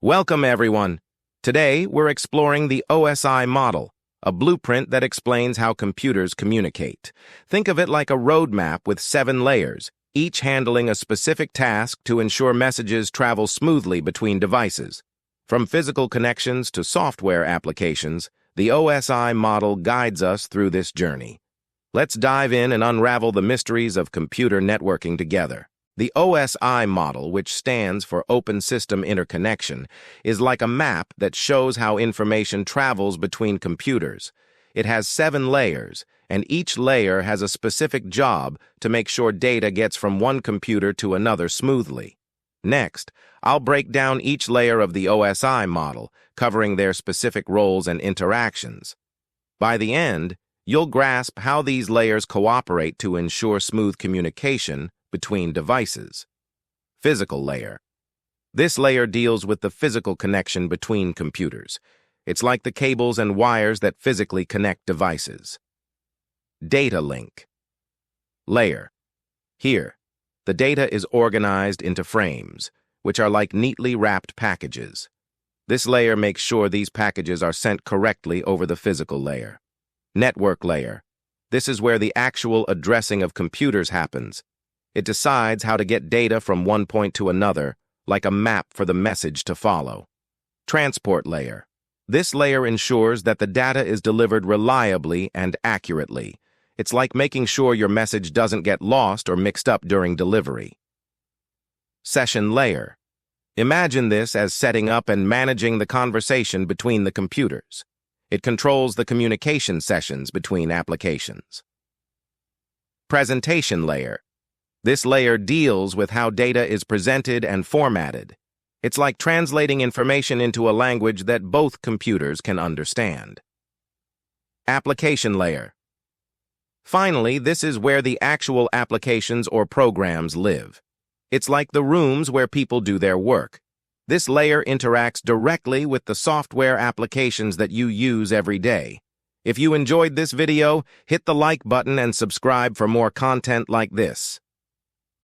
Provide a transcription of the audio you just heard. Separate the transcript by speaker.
Speaker 1: Welcome, everyone. Today, we're exploring the OSI model, a blueprint that explains how computers communicate. Think of it like a roadmap with 7 layers, each handling a specific task to ensure messages travel smoothly between devices. From physical connections to software applications, the OSI model guides us through this journey. Let's dive in and unravel the mysteries of computer networking together. The OSI model, which stands for Open System Interconnection, is like a map that shows how information travels between computers. It has 7 layers, and each layer has a specific job to make sure data gets from one computer to another smoothly. Next, I'll break down each layer of the OSI model, covering their specific roles and interactions. By the end, you'll grasp how these layers cooperate to ensure smooth communication between devices. Physical layer. This layer deals with the physical connection between computers. It's like the cables and wires that physically connect devices. Data link. Layer. Here, the data is organized into frames, which are like neatly wrapped packages. This layer makes sure these packages are sent correctly over the physical layer. Network layer. This is where the actual addressing of computers happens. It decides how to get data from one point to another, like a map for the message to follow. Transport layer. This layer ensures that the data is delivered reliably and accurately. It's like making sure your message doesn't get lost or mixed up during delivery. Session layer. Imagine this as setting up and managing the conversation between the computers. It controls the communication sessions between applications. Presentation layer. This layer deals with how data is presented and formatted. It's like translating information into a language that both computers can understand. Application layer. Finally, this is where the actual applications or programs live. It's like the rooms where people do their work. This layer interacts directly with the software applications that you use every day. If you enjoyed this video, hit the like button and subscribe for more content like this.